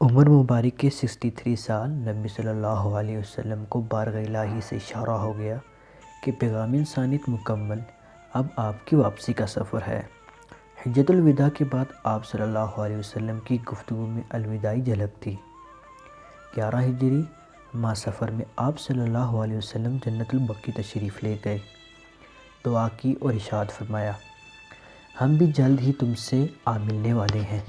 عمر مبارک کے 63 سال نبی صلی اللہ علیہ وسلم کو بارگاہ الہی سے اشارہ ہو گیا کہ پیغام انسانیت مکمل، اب آپ کی واپسی کا سفر ہے۔ حجۃ الوداع کے بعد آپ صلی اللہ علیہ وسلم کی گفتگو میں الوداعی جھلک تھی۔ 11 ہجری ماہ سفر میں آپ صلی اللہ علیہ وسلم جنت البقیع تشریف لے گئے، دعا کی اور ارشاد فرمایا، ہم بھی جلد ہی تم سے آ ملنے والے ہیں۔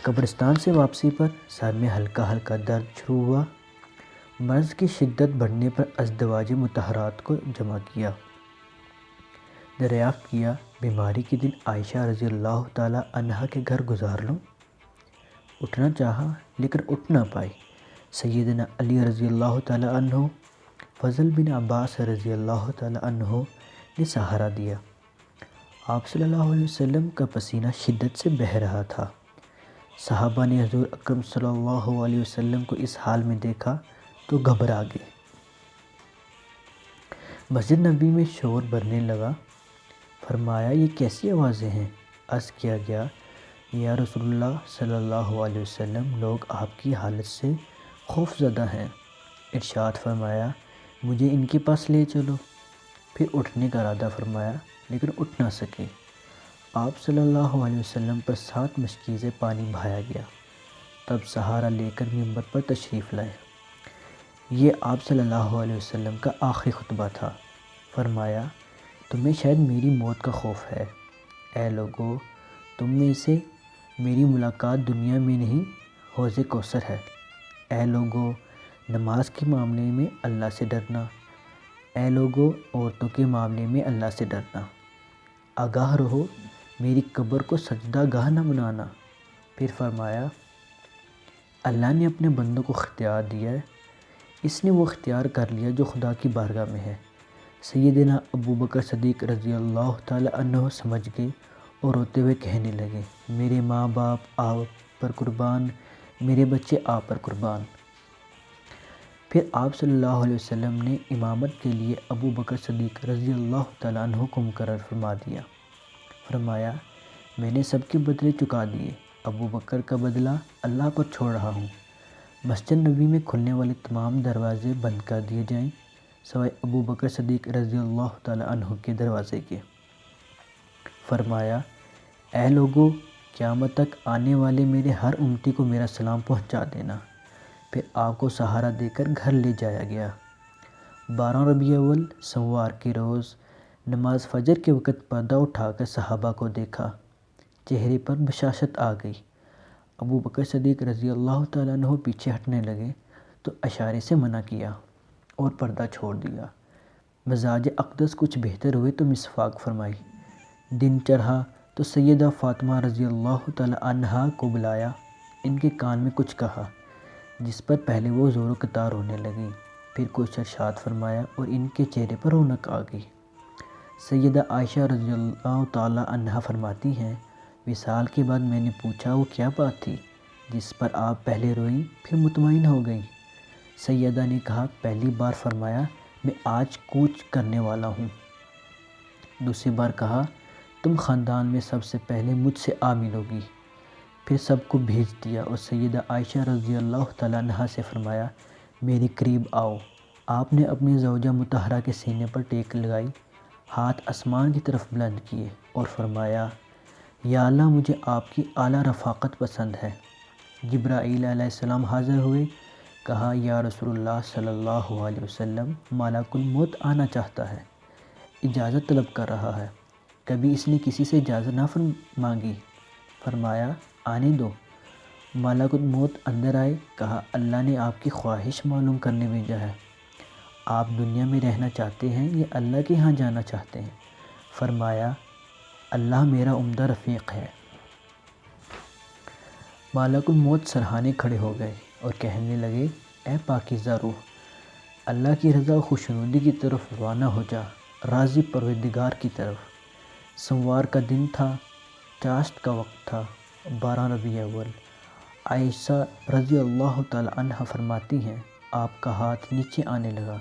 قبرستان سے واپسی پر سر میں ہلکا ہلکا درد شروع ہوا۔ مرض کی شدت بڑھنے پر ازدواج مطہرات کو جمع کیا، دریافت کیا بیماری کے دن عائشہ رضی اللہ تعالیٰ عنہا کے گھر گزار لوں۔ اٹھنا چاہا لیکن اٹھ نہ پائی۔ سیدنا علی رضی اللہ تعالیٰ عنہ، فضل بن عباس رضی اللہ تعالیٰ عنہ نے سہارا دیا۔ آپ صلی اللہ علیہ وسلم کا پسینہ شدت سے بہہ رہا تھا۔ صحابہ نے حضور اکرم صلی اللہ علیہ وسلم کو اس حال میں دیکھا تو گھبرا گئے۔ مسجد نبی میں شور بڑھنے لگا۔ فرمایا، یہ کیسی آوازیں ہیں؟ عرض کیا گیا، یا رسول اللہ صلی اللہ علیہ وسلم، لوگ آپ کی حالت سے خوف زدہ ہیں۔ ارشاد فرمایا، مجھے ان کے پاس لے چلو۔ پھر اٹھنے کا ارادہ فرمایا لیکن اٹھ نہ سکے۔ آپ صلی اللہ علیہ وسلم پر 7 مشکیزیں پانی بہایا گیا، تب سہارا لے کر ممبر پر تشریف لائے۔ یہ آپ صلی اللہ علیہ وسلم کا آخری خطبہ تھا۔ فرمایا، تمہیں شاید میری موت کا خوف ہے۔ اے لوگو، تم میں سے میری ملاقات دنیا میں نہیں، حوض کوثر ہے۔ اے لوگو، نماز کے معاملے میں اللہ سے ڈرنا۔ اے لوگو، عورتوں کے معاملے میں اللہ سے ڈرنا۔ آگاہ رہو، میری قبر کو سجدہ گاہ نہ بنانا۔ پھر فرمایا، اللہ نے اپنے بندوں کو اختیار دیا ہے، اس نے وہ اختیار کر لیا جو خدا کی بارگاہ میں ہے۔ سیدنا ابو بکر صدیق رضی اللہ تعالیٰ عنہ سمجھ گئے اور روتے ہوئے کہنے لگے، میرے ماں باپ آپ پر قربان، میرے بچے آپ پر قربان۔ پھر آپ صلی اللہ علیہ وسلم نے امامت کے لیے ابو بکر صدیق رضی اللہ تعالیٰ عنہ کو مقرر فرما دیا۔ فرمایا، میں نے سب کے بدلے چکا دیے، ابو بکر کا بدلہ اللہ پر چھوڑ رہا ہوں۔ مسجد نبی میں کھلنے والے تمام دروازے بند کر دیے جائیں سوائے ابو بکر صدیق رضی اللہ تعالیٰ عنہ کے دروازے کے۔ فرمایا، اے لوگو، قیامت تک آنے والے میرے ہر امتی کو میرا سلام پہنچا دینا۔ پھر آپ کو سہارا دے کر گھر لے جایا گیا۔ 12 ربیع الاول سوار کے روز نماز فجر کے وقت پردہ اٹھا کر صحابہ کو دیکھا، چہرے پر بشاشت آ گئی۔ ابو بکر صدیق رضی اللہ تعالیٰ عنہ پیچھے ہٹنے لگے تو اشارے سے منع کیا اور پردہ چھوڑ دیا۔ مزاج اقدس کچھ بہتر ہوئے تو مسواک فرمائی۔ دن چڑھا تو سیدہ فاطمہ رضی اللہ تعالیٰ عنہا کو بلایا، ان کے کان میں کچھ کہا، جس پر پہلے وہ زور و قطار رونے لگیں، پھر کچھ ارشاد فرمایا اور ان کے چہرے پر رونق آ گئی۔ سیدہ عائشہ رضی اللہ تعالیٰ عنہا فرماتی ہیں، وصال کے بعد میں نے پوچھا وہ کیا بات تھی جس پر آپ پہلے روئیں پھر مطمئن ہو گئیں؟ سیدہ نے کہا، پہلی بار فرمایا میں آج کوچ کرنے والا ہوں۔ دوسری بار کہا، تم خاندان میں سب سے پہلے مجھ سے آ ملو گی۔ پھر سب کو بھیج دیا اور سیدہ عائشہ رضی اللہ تعالیٰ عنہا سے فرمایا، میرے قریب آؤ۔ آپ نے اپنی زوجہ مطہرہ کے سینے پر ٹیک لگائی، ہاتھ آسمان کی طرف بلند کیے اور فرمایا، یا اللہ، مجھے آپ کی اعلیٰ رفاقت پسند ہے۔ جبرائیل علیہ السلام حاضر ہوئے، کہا، یا رسول اللہ صلی اللہ علیہ وسلم، ملک الموت آنا چاہتا ہے، اجازت طلب کر رہا ہے، کبھی اس نے کسی سے اجازت نہ مانگی؟ فرمایا، آنے دو۔ ملک الموت اندر آئے، کہا، اللہ نے آپ کی خواہش معلوم کرنے بھیجا ہے، آپ دنیا میں رہنا چاہتے ہیں یا اللہ کے ہاں جانا چاہتے ہیں؟ فرمایا، اللہ میرا عمدہ رفیق ہے۔ ملک الموت سرہانے کھڑے ہو گئے اور کہنے لگے، اے پاکیزہ روح، اللہ کی رضا و خوشنودی کی طرف روانہ ہو جا، راضی پروردگار کی طرف۔ سوار کا دن تھا، چاشت کا وقت تھا، 12 ربیع الاول۔ عائشہ رضی اللہ تعالیٰ عنہ فرماتی ہیں، آپ کا ہاتھ نیچے آنے لگا،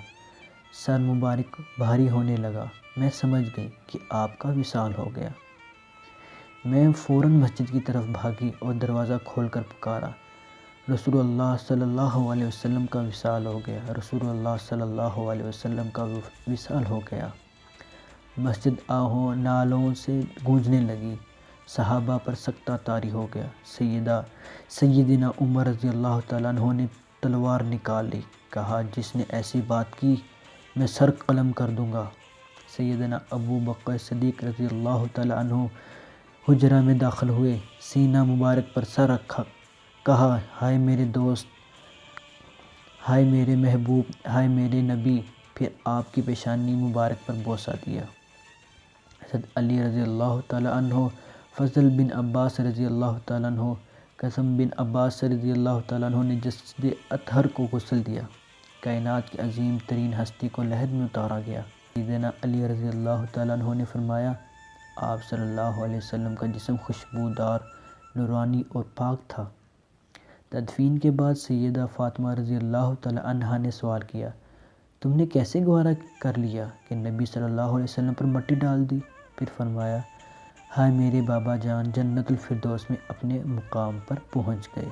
سر مبارک بھاری ہونے لگا، میں سمجھ گئی کہ آپ کا وصال ہو گیا۔ میں فوراً مسجد کی طرف بھاگی اور دروازہ کھول کر پکارا، رسول اللہ صلی اللہ علیہ وسلم کا وصال ہو گیا، رسول اللہ صلی اللہ علیہ وسلم کا وصال ہو گیا۔ مسجد آہوں نالوں سے گونجنے لگی، صحابہ پر سکتہ طاری ہو گیا۔ سیدنا عمر رضی اللہ تعالیٰ عنہ نے تلوار نکال لی، کہا جس نے ایسی بات کی میں سر قلم کر دوں گا۔ سیدنا ابو بکر صدیق رضی اللہ تعالیٰ عنہ حجرہ میں داخل ہوئے، سینہ مبارک پر سر رکھا، کہا ہائے میرے دوست، ہائے میرے محبوب، ہائے میرے نبی، پھر آپ کی پیشانی مبارک پر بوسہ دیا۔ حضرت علی رضی اللہ تعالیٰ عنہ، فضل بن عباس رضی اللہ تعالیٰ عنہ، قاسم بن عباس رضی اللہ تعالیٰ عنہ نے جسد اطہر کو غسل دیا۔ کائنات کی عظیم ترین ہستی کو لحد میں اتارا گیا۔ سیدنا علی رضی اللہ تعالیٰ عنہ نے فرمایا آپ صلی اللہ علیہ وسلم کا جسم خوشبودار، نورانی اور پاک تھا۔ تدفین کے بعد سیدہ فاطمہ رضی اللہ تعالیٰ عنہا نے سوال کیا تم نے کیسے گوارا کر لیا کہ نبی صلی اللہ علیہ وسلم پر مٹی ڈال دی؟ پھر فرمایا ہائے میرے بابا جان جنت الفردوس میں اپنے مقام پر پہنچ گئے۔